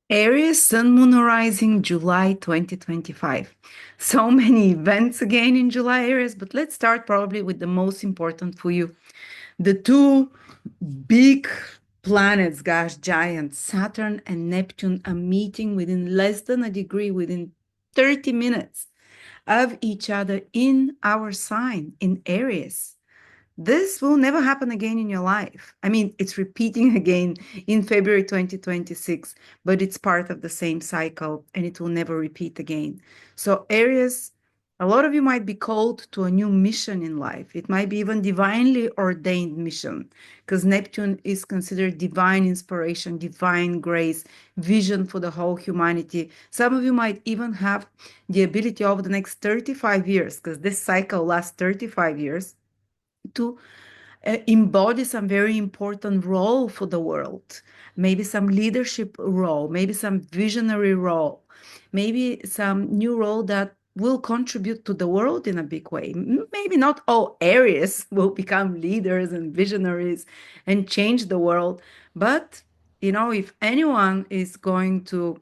Aries Sun Moon Rising July 2025. So many events again in July, Aries, but let's start probably with the most important for you. The two big planets, gosh, giants, Saturn and Neptune, are meeting within less than a degree, within 30 minutes of each other in our sign, in Aries. This will never happen again in your life. I mean, it's repeating again in February 2026, but it's part of the same cycle and it will never repeat again. So, Aries, a lot of you might be called to a new mission in life. It might be even divinely ordained mission because Neptune is considered divine inspiration, divine grace, vision for the whole humanity. Some of you might even have the ability over the next 35 years, because this cycle lasts 35 years, to embody some very important role for the world, maybe some leadership role, maybe some visionary role, maybe some new role that will contribute to the world in a big way. Maybe not all areas will become leaders and visionaries and change the world, but if anyone is going to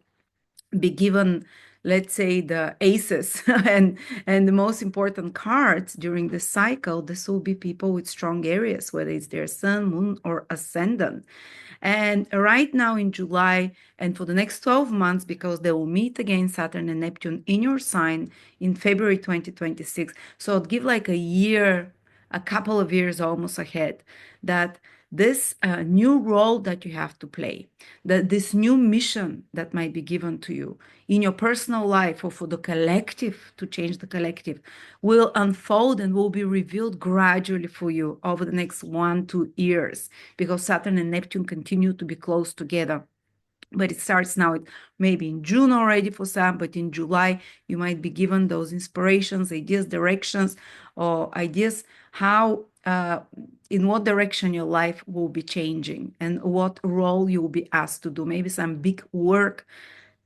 be given, let's say, the aces and the most important cards during the cycle, this will be people with strong areas, whether it's their sun, moon, or ascendant. And right now in July and for the next 12 months, because they will meet again, Saturn and Neptune in your sign in February 2026. So it'd give like a year, a couple of years almost ahead, that this new role that you have to play, that this new mission that might be given to you in your personal life or for the collective, to change the collective, will unfold and will be revealed gradually for you over the next 1-2 years, because Saturn and Neptune continue to be close together. But it starts now, maybe in June already for some, but in July, you might be given those inspirations, ideas, directions, or ideas how, in what direction your life will be changing and what role you will be asked to do. Maybe some big work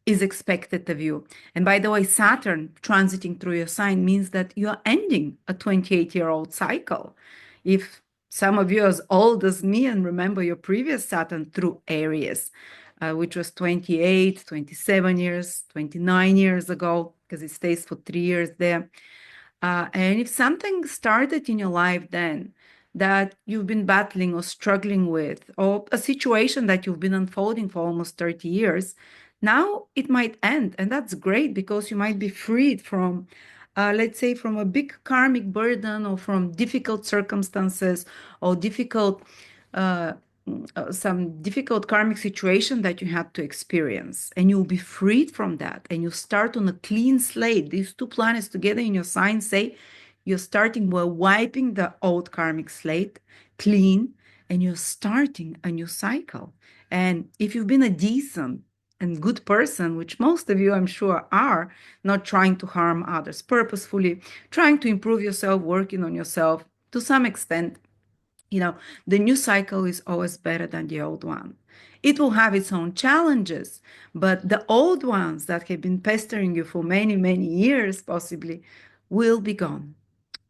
is expected of you. And by the way, Saturn transiting through your sign means that you're ending a 28-year-old cycle. If some of you are as old as me and remember your previous Saturn through Aries, which was 28, 27 years, 29 years ago, because it stays for 3 years there. And if something started in your life then that you've been battling or struggling with, or a situation that you've been unfolding for almost 30 years, now it might end. And that's great because you might be freed from, let's say, from a big karmic burden or from difficult circumstances or uh, some difficult karmic situation that you had to experience, and you'll be freed from that and you start on a clean slate. These two planets together in your sign say you're starting, we're wiping the old karmic slate clean and you're starting a new cycle. And if you've been a decent and good person, which most of you I'm sure are, not trying to harm others purposefully, trying to improve yourself, working on yourself to some extent, the new cycle is always better than the old one. It will have its own challenges, but the old ones that have been pestering you for many, many years, possibly, will be gone.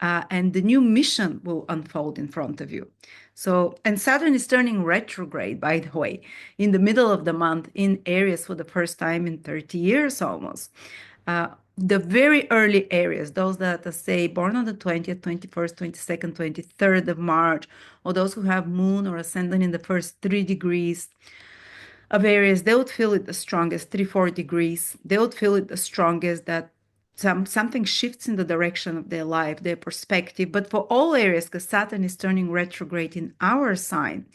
And the new mission will unfold in front of you. So, and Saturn is turning retrograde, by the way, in the middle of the month in Aries for the first time in 30 years almost. The very early Aries, those that are, say, born on the 20th, 21st, 22nd, 23rd of March, or those who have moon or ascendant in the first 3 degrees of Aries, they would feel it the strongest, 3-4 degrees. They would feel it the strongest that something shifts in the direction of their life, their perspective. But for all Aries, because Saturn is turning retrograde in our sign,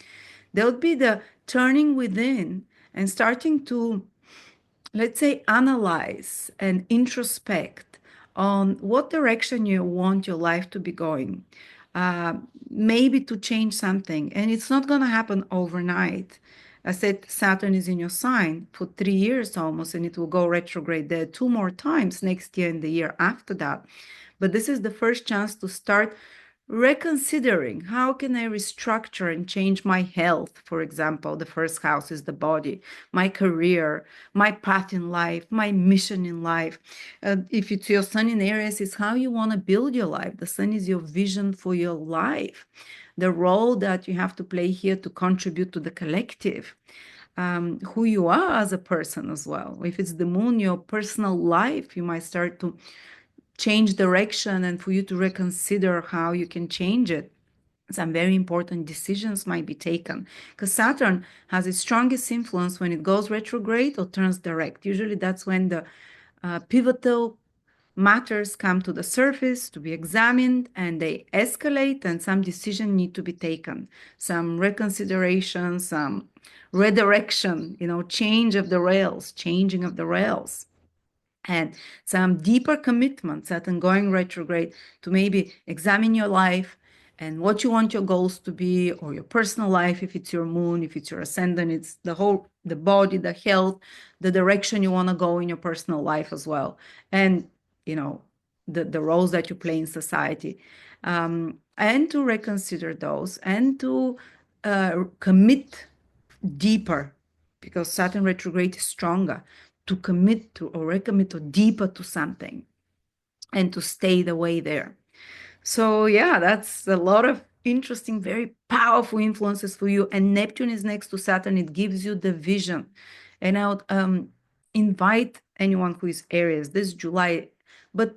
there would be the turning within and starting to, let's say, analyze and introspect on what direction you want your life to be going, uh, maybe to change something. And it's not going to happen overnight. I said Saturn is in your sign for 3 years almost, and it will go retrograde there 2 more times next year and the year after that. But this is the first chance to start reconsidering how can I restructure and change my health. For example, the first house is the body, my career, my path in life, my mission in life. If it's your sun in Aries, it's how you want to build your life. The sun is your vision for your life, the role that you have to play here to contribute to the collective. who you are as a person as well. If it's the moon, your personal life, you might start to change direction and for you to reconsider how you can change it. Some very important decisions might be taken because Saturn has its strongest influence when it goes retrograde or turns direct. Usually that's when the pivotal matters come to the surface to be examined and they escalate and some decision need to be taken, some reconsideration, some redirection, change of the rails, changing of the rails, and some deeper commitment, Saturn going retrograde, to maybe examine your life and what you want your goals to be, or your personal life, if it's your moon, if it's your ascendant, it's the body, the health, the direction you want to go in your personal life as well. And, the roles that you play in society. And to reconsider those and to commit deeper, because Saturn retrograde is stronger, to commit to or recommit or deeper to something and to stay the way there. So yeah, that's a lot of interesting, very powerful influences for you. And Neptune is next to Saturn. It gives you the vision. And I would invite anyone who is Aries this July, but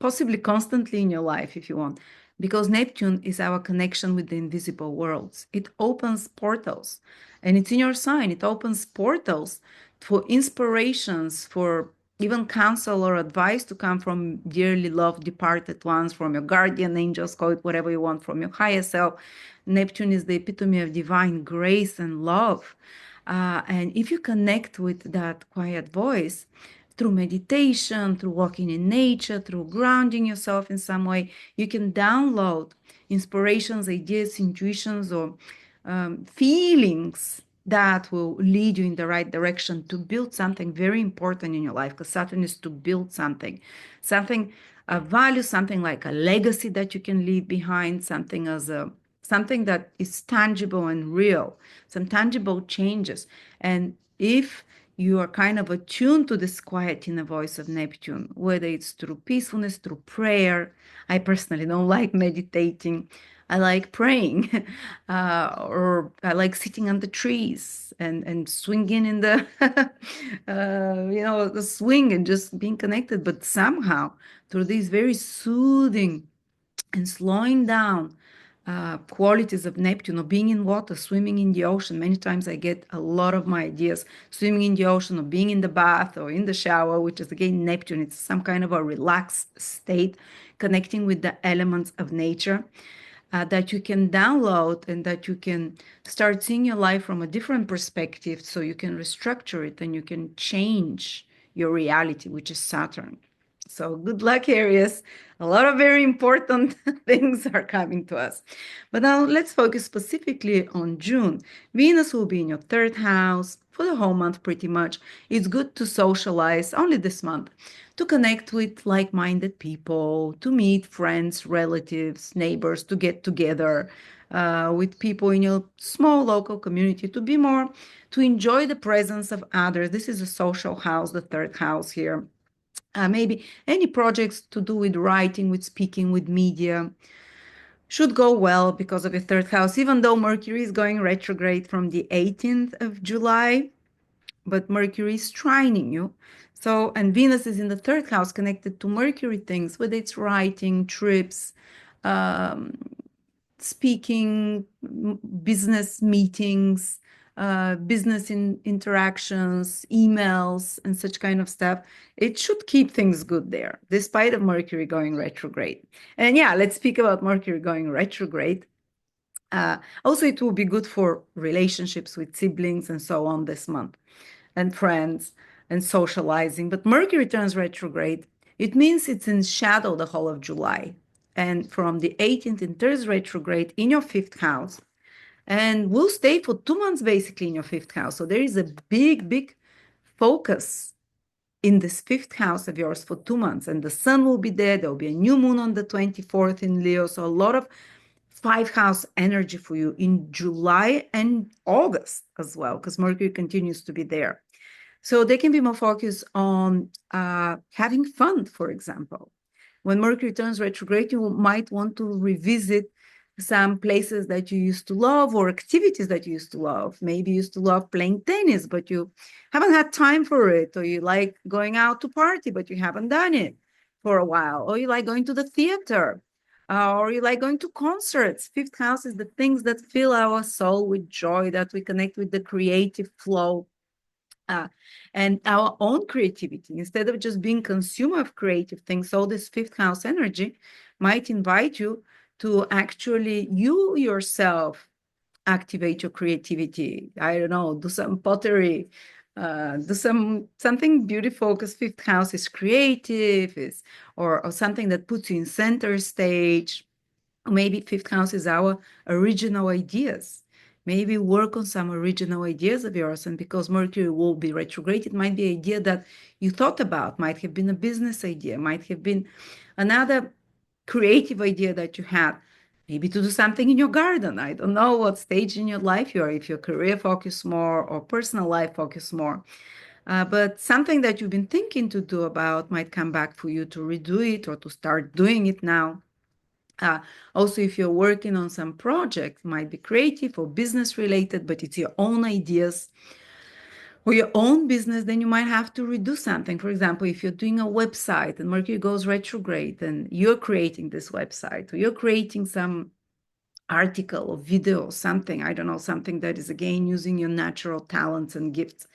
possibly constantly in your life if you want, because Neptune is our connection with the invisible worlds. It opens portals, and it's in your sign. It opens portals for inspirations, for even counsel or advice to come from dearly loved departed ones, from your guardian angels, call it whatever you want, from your higher self. Neptune is the epitome of divine grace and love. And if you connect with that quiet voice through meditation, through walking in nature, through grounding yourself in some way, you can download inspirations, ideas, intuitions, or feelings that will lead you in the right direction to build something very important in your life, because Saturn is to build something, a value, something like a legacy that you can leave behind, something that is tangible and real, some tangible changes. And if you are kind of attuned to this quiet inner voice of Neptune, whether it's through peacefulness, through prayer. I personally don't like meditating. I like praying, or I like sitting on the trees and swinging in the, the swing and just being connected. But somehow, through these very soothing and slowing down qualities of Neptune, or being in water, swimming in the ocean. Many times I get a lot of my ideas swimming in the ocean, or being in the bath, or in the shower, which is again Neptune. It's some kind of a relaxed state, connecting with the elements of nature. That you can download and that you can start seeing your life from a different perspective, so you can restructure it and you can change your reality, which is Saturn. So good luck, Aries. A lot of very important things are coming to us. But now let's focus specifically on June. Venus will be in your third house for the whole month pretty much. It's good to socialize only this month, to connect with like-minded people, to meet friends, relatives, neighbors, to get together with people in your small local community, to enjoy the presence of others. This is a social house, the third house here. Maybe any projects to do with writing, with speaking, with media should go well because of your third house, even though Mercury is going retrograde from the 18th of July, but Mercury is trining you. So, and Venus is in the third house connected to Mercury things, whether it's writing, trips, speaking, business meetings, business interactions, emails, and such kind of stuff. It should keep things good there, despite of Mercury going retrograde. And yeah, let's speak about Mercury going retrograde. Also, it will be good for relationships with siblings and so on this month, and friends and socializing. But Mercury turns retrograde. It means it's in shadow the whole of July. And from the 18th, it turns retrograde in your fifth house, and will stay for 2 months basically in your fifth house. So there is a big focus in this fifth house of yours for 2 months, and the sun will be there. There will be a new moon on the 24th in Leo. So a lot of five house energy for you in July and August as well, because Mercury continues to be there. So they can be more focused on having fun, for example. When Mercury turns retrograde, you might want to revisit some places that you used to love or activities that you used to love. Maybe you used to love playing tennis, but you haven't had time for it, or you like going out to party, but you haven't done it for a while, or you like going to the theater, or you like going to concerts. Fifth house is the things that fill our soul with joy, that we connect with the creative flow, uh, and our own creativity, instead of just being consumer of creative things. So this fifth house energy might invite you to actually you yourself activate your creativity. I don't know, do some pottery, do something beautiful, because fifth house is creative, is or something that puts you in center stage. Maybe fifth house is our original ideas. Maybe work on some original ideas of yours. And because Mercury will be retrograde, it might be an idea that you thought about, might have been a business idea, might have been another creative idea that you had. Maybe to do something in your garden. I don't know what stage in your life you are, if your career focus more or personal life focus more. But something that you've been thinking to do about might come back for you to redo it or to start doing it now. Uh, Also, if you're working on some project, might be creative or business related, but it's your own ideas or your own business, then you might have to redo something. For example, if you're doing a website and Mercury goes retrograde and you're creating this website, or you're creating some article or video or something, I don't know, something that is again using your natural talents and gifts,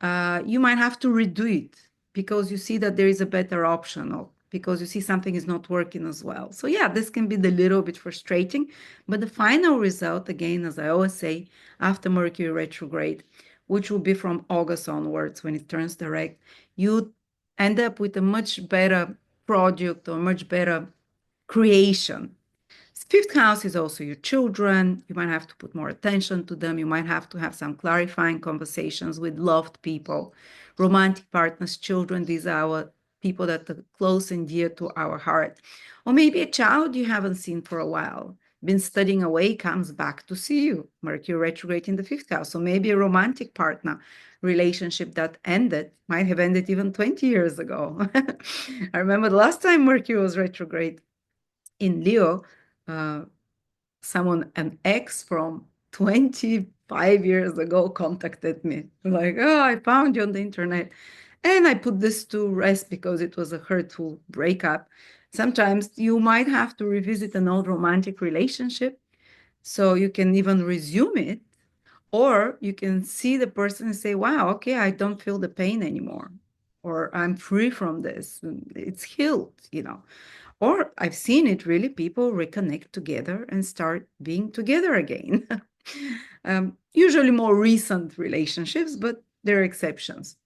you might have to redo it because you see that there is a better option, or because you see something is not working as well. So yeah, this can be a little bit frustrating, but the final result, again, as I always say, after Mercury retrograde, which will be from August onwards when it turns direct, you end up with a much better product or much better creation. Fifth house is also your children. You might have to put more attention to them. You might have to have some clarifying conversations with loved people, romantic partners, children. These are our people that are close and dear to our heart. Or maybe a child you haven't seen for a while, been studying away, comes back to see you. Mercury retrograde in the fifth house. So maybe a romantic partner relationship that ended might have ended even 20 years ago. I remember the last time Mercury was retrograde in Leo, uh, an ex from 25 years ago contacted me. Like, oh, I found you on the internet. And I put this to rest because it was a hurtful breakup. Sometimes you might have to revisit an old romantic relationship so you can even resume it, or you can see the person and say, wow, okay, I don't feel the pain anymore, or I'm free from this. It's healed. Or I've seen it really, people reconnect together and start being together again. Usually more recent relationships, but there are exceptions.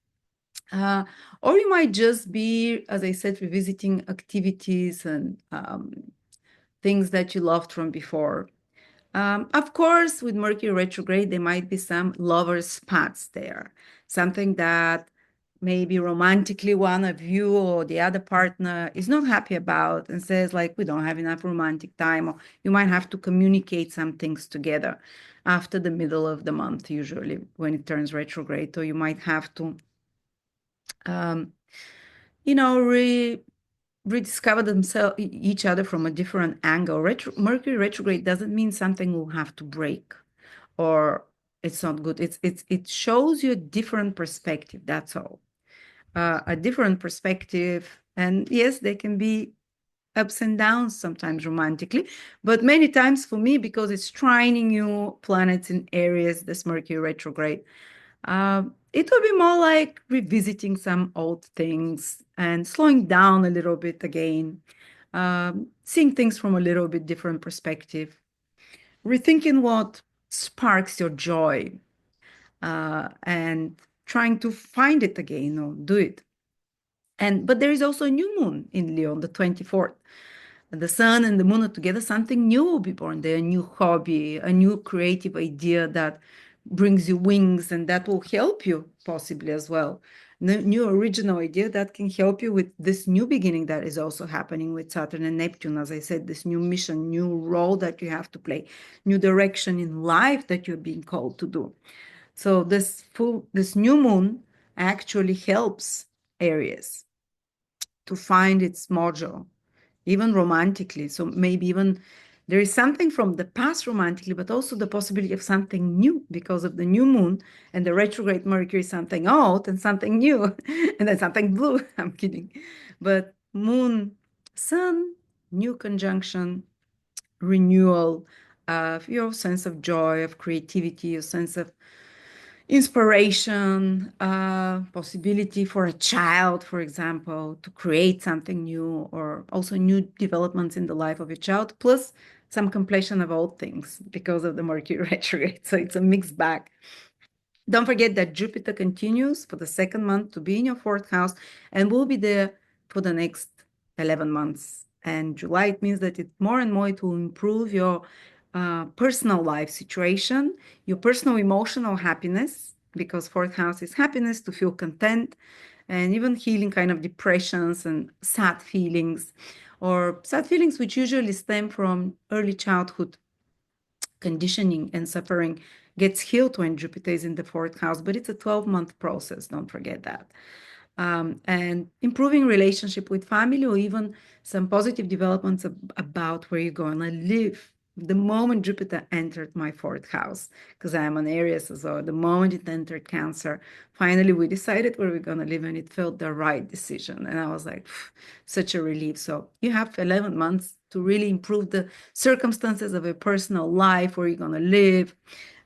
Or you might just be, as I said, revisiting activities and things that you loved from before. Of course, with Mercury retrograde, there might be some lover's spots there, something that maybe romantically one of you or the other partner is not happy about and says, like, we don't have enough romantic time, or you might have to communicate some things together after the middle of the month, usually when it turns retrograde, or you might have to, um, you know, rediscover themselves each other from a different angle. Mercury retrograde doesn't mean something will have to break or it's not good. It shows you a different perspective. That's all. A different perspective. And yes, there can be ups and downs sometimes romantically, but many times for me, because it's trining new planets in Aries, this Mercury retrograde, it will be more like revisiting some old things and slowing down a little bit again, seeing things from a little bit different perspective, rethinking what sparks your joy, and trying to find it again or do it. But there is also a new moon in Leo on the 24th. The sun and the moon are together, something new will be born there, a new hobby, a new creative idea that brings you wings and that will help you possibly as well. New original idea that can help you with this new beginning that is also happening with Saturn and Neptune. As I said, this new mission, new role that you have to play, new direction in life that you're being called to do. So this new moon actually helps Aries to find its module, even romantically. So maybe even There is something from the past romantically, but also the possibility of something new because of the new moon and the retrograde Mercury, something old and something new, and then something blue. I'm kidding. But moon, sun, new conjunction, renewal of your sense of joy, of creativity, your sense of inspiration, possibility for a child, for example, to create something new, or also new developments in the life of a child, plus some completion of old things because of the Mercury retrograde. So it's a mixed bag. Don't forget that Jupiter continues for the second month to be in your fourth house and will be there for the next 11 months. And July, it means that it more and more it will improve your personal life situation, your personal emotional happiness, because fourth house is happiness, to feel content, and even healing kind of depressions and sad feelings, or sad feelings which usually stem from early childhood conditioning and suffering gets healed when Jupiter is in the fourth house, but it's a 12-month process. Don't forget that. And improving relationship with family, or even some positive developments about where you're going to live. The moment Jupiter entered my fourth house, because I am an Aries as well, the moment it entered Cancer, finally we decided where we're going to live, and it felt the right decision. And I was like, such a relief. So you have 11 months to really improve the circumstances of a personal life, where you're going to live,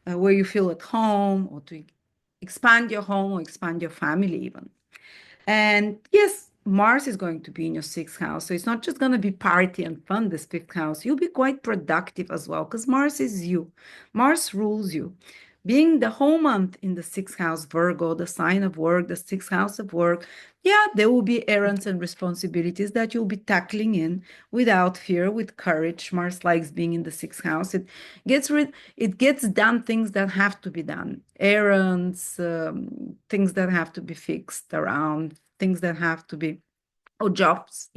where you feel at home, or to expand your home or expand your family even. And yes, Mars is going to be in your sixth house. So it's not just going to be party and fun, this fifth house. You'll be quite productive as well, because Mars is you. Mars rules you. Being the whole month in the sixth house, Virgo, the sign of work, the sixth house of work, yeah, there will be errands and responsibilities that you'll be tackling in without fear, with courage. Mars likes being in the sixth house. It gets done things that have to be done, errands, things that have to be fixed around, things that have to be, or jobs,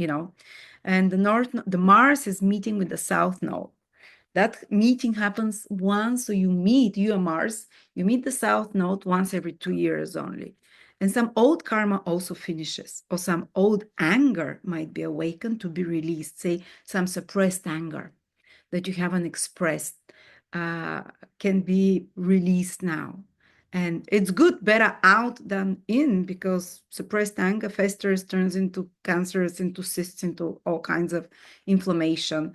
And the Mars is meeting with the South Node. That meeting happens once, so you and Mars, you meet the South Node once every 2 years only. And some old karma also finishes, or some old anger might be awakened to be released, say some suppressed anger that you haven't expressed uh, can be released now. And it's good, better out than in, because suppressed anger festers, turns into cancers, into cysts, into all kinds of inflammation.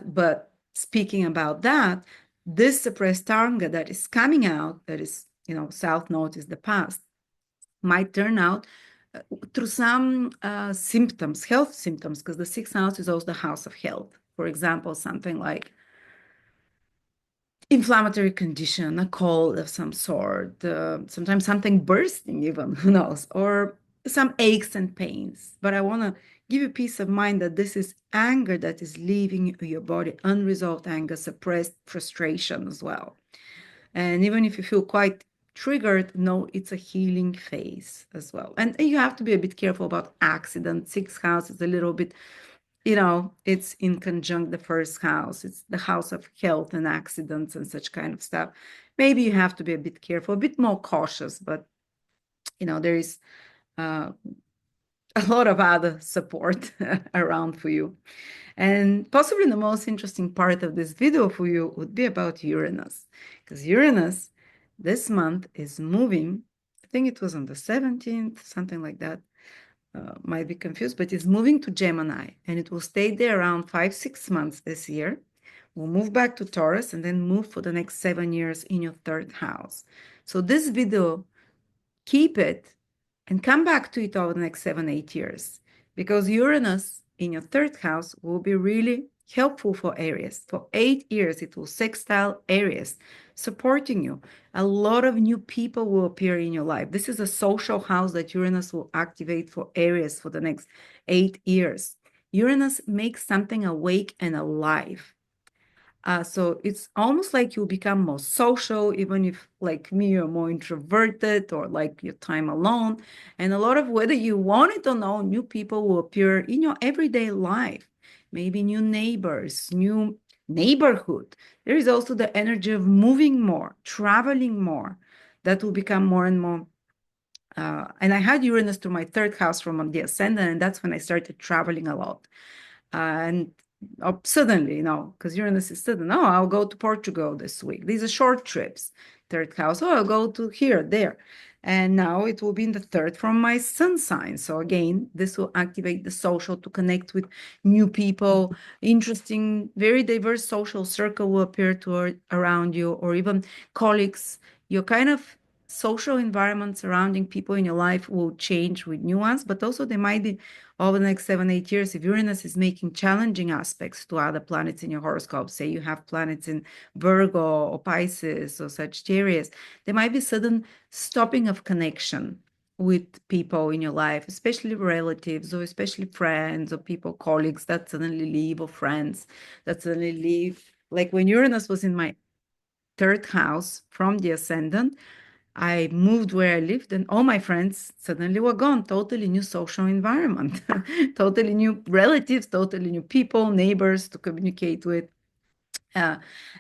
But speaking about that, this suppressed anger that is coming out, that is, South Node is the past, might turn out through some symptoms, health symptoms, because the sixth house is also the house of health. For example, something like inflammatory condition, a cold of some sort, sometimes something bursting even, who knows, or some aches and pains. But I want to give you peace of mind that this is anger that is leaving your body, unresolved anger, suppressed frustration as well. And even if you feel quite triggered, no, it's a healing phase as well. And you have to be a bit careful about accidents. Sixth house is a little bit, it's in conjunct the first house. It's the house of health and accidents and such kind of stuff. Maybe you have to be a bit careful, a bit more cautious, but there is a lot of other support around for you. And possibly the most interesting part of this video for you would be about Uranus, because Uranus this month is moving. I think it was on the 17th, something like that. Might be confused, but it's moving to Gemini, and it will stay there around 5-6 months this year. We'll move back to Taurus and then move for the next 7 years in your third house. So this video, keep it and come back to it over the next 7-8 years, because Uranus in your third house will be really helpful for Aries. For 8 years, it will sextile Aries, supporting you. A lot of new people will appear in your life. This is a social house that Uranus will activate for Aries for the next 8 years. Uranus makes something awake and alive. So it's almost like you become more social, even if, like me, you're more introverted or like your time alone. And a lot of, whether you want it or not, new people will appear in your everyday life. Maybe new neighbors, new neighborhood. There is also the energy of moving more, traveling more. That will become more and more. And I had Uranus to my third house from the ascendant, and that's when I started traveling a lot. And suddenly, because Uranus is sudden. Oh, I'll go to Portugal this week. These are short trips. Third house. Oh, I'll go to here, there. And now it will be in the third from my sun sign. So again, this will activate the social to connect with new people. Interesting, very diverse social circle will appear around you, or even colleagues. Your kind of social environment surrounding people in your life will change with nuance, but also they might be over the next 7, 8 years, if Uranus is making challenging aspects to other planets in your horoscope, say you have planets in Virgo or Pisces or Sagittarius, there might be sudden stopping of connection with people in your life, especially relatives or especially friends or people, colleagues that suddenly leave, or friends that suddenly leave. Like when Uranus was in my third house from the ascendant, I moved where I lived, and all my friends suddenly were gone. Totally new social environment, totally new relatives, totally new people, neighbors to communicate with. Uh,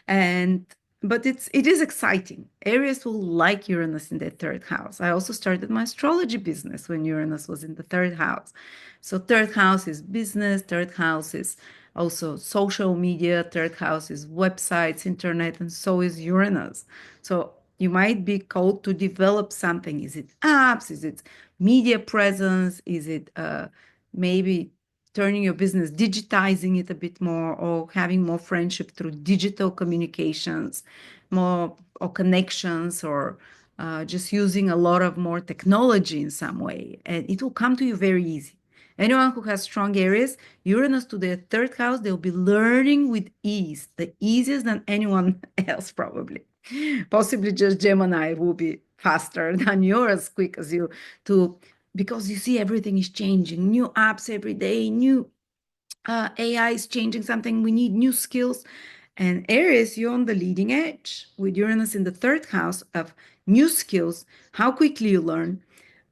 and but it is exciting. Aries will like Uranus in their third house. I also started my astrology business when Uranus was in the third house. So third house is business, third house is also social media, third house is websites, internet, and so is Uranus. So you might be called to develop something. Is it apps? Is it media presence? Is it maybe turning your business, digitizing it a bit more, or having more friendship through digital communications, more or connections, or just using a lot of more technology in some way, and it will come to you very easy. Anyone who has strong Aries, Uranus to their third house, they'll be learning with ease, the easiest than anyone else probably. Possibly just Gemini will be faster than you're as quick as you to, because you see everything is changing, new apps every day, new AI is changing something. We need new skills. And Aries, you're on the leading edge with Uranus in the third house of new skills, how quickly you learn,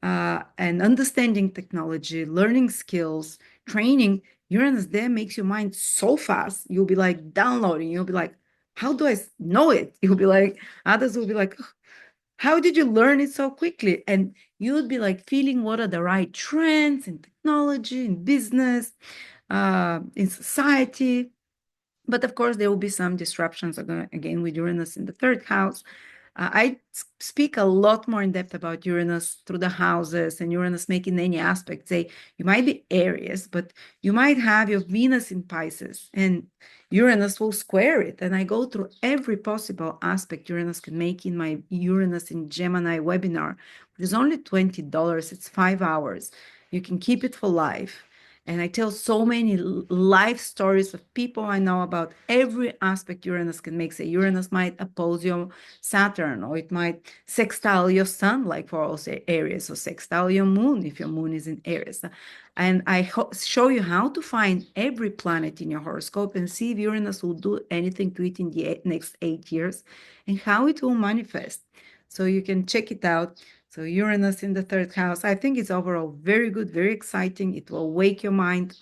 and understanding technology, learning skills, training. Uranus there makes your mind so fast. You'll be like downloading. You'll be like, how do I know it? You'll be like, others will be like, how did you learn it so quickly? And you would be like feeling what are the right trends in technology, in business, in society. But of course, there will be some disruptions again with Uranus in the third house. I speak a lot more in depth about Uranus through the houses and Uranus making any aspect. Say you might be Aries, but you might have your Venus in Pisces and Uranus will square it. And I go through every possible aspect Uranus can make in my Uranus in Gemini webinar. It's only $20. It's 5 hours. You can keep it for life. And I tell so many life stories of people I know about every aspect Uranus can make. Say Uranus might oppose your Saturn, or it might sextile your sun, like for all say Aries, or sextile your moon if your moon is in Aries. And I show you how to find every planet in your horoscope and see if Uranus will do anything to it in the next 8 years and how it will manifest. So you can check it out. So Uranus in the third house, I think it's overall very good, very exciting. It will wake your mind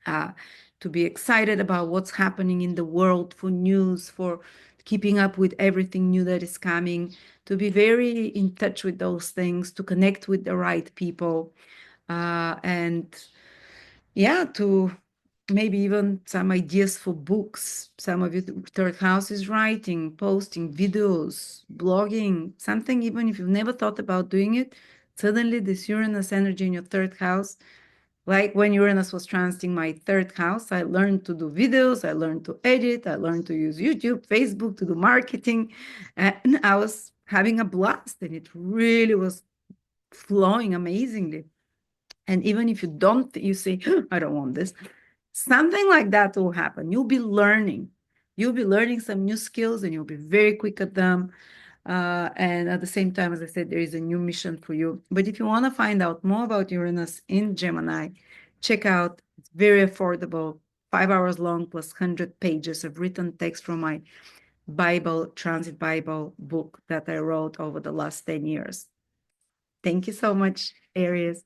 to be excited about what's happening in the world, for news, for keeping up with everything new that is coming, to be very in touch with those things, to connect with the right people, and yeah, to maybe even some ideas for books. Some of your third house is writing, posting videos, blogging, something, even if you've never thought about doing it, suddenly this Uranus energy in your third house, like when Uranus was transiting my third house, I learned to do videos, I learned to edit, I learned to use YouTube, Facebook to do marketing, and I was having a blast, and it really was flowing amazingly. And even if you don't, you say, I don't want this, something like that will happen. You'll be learning. You'll be learning some new skills and you'll be very quick at them. And at the same time, as I said, there is a new mission for you. But if you want to find out more about Uranus in Gemini, check out, it's very affordable, 5 hours long plus 100 pages of written text from my Bible, Transit Bible book that I wrote over the last 10 years. Thank you so much, Aries.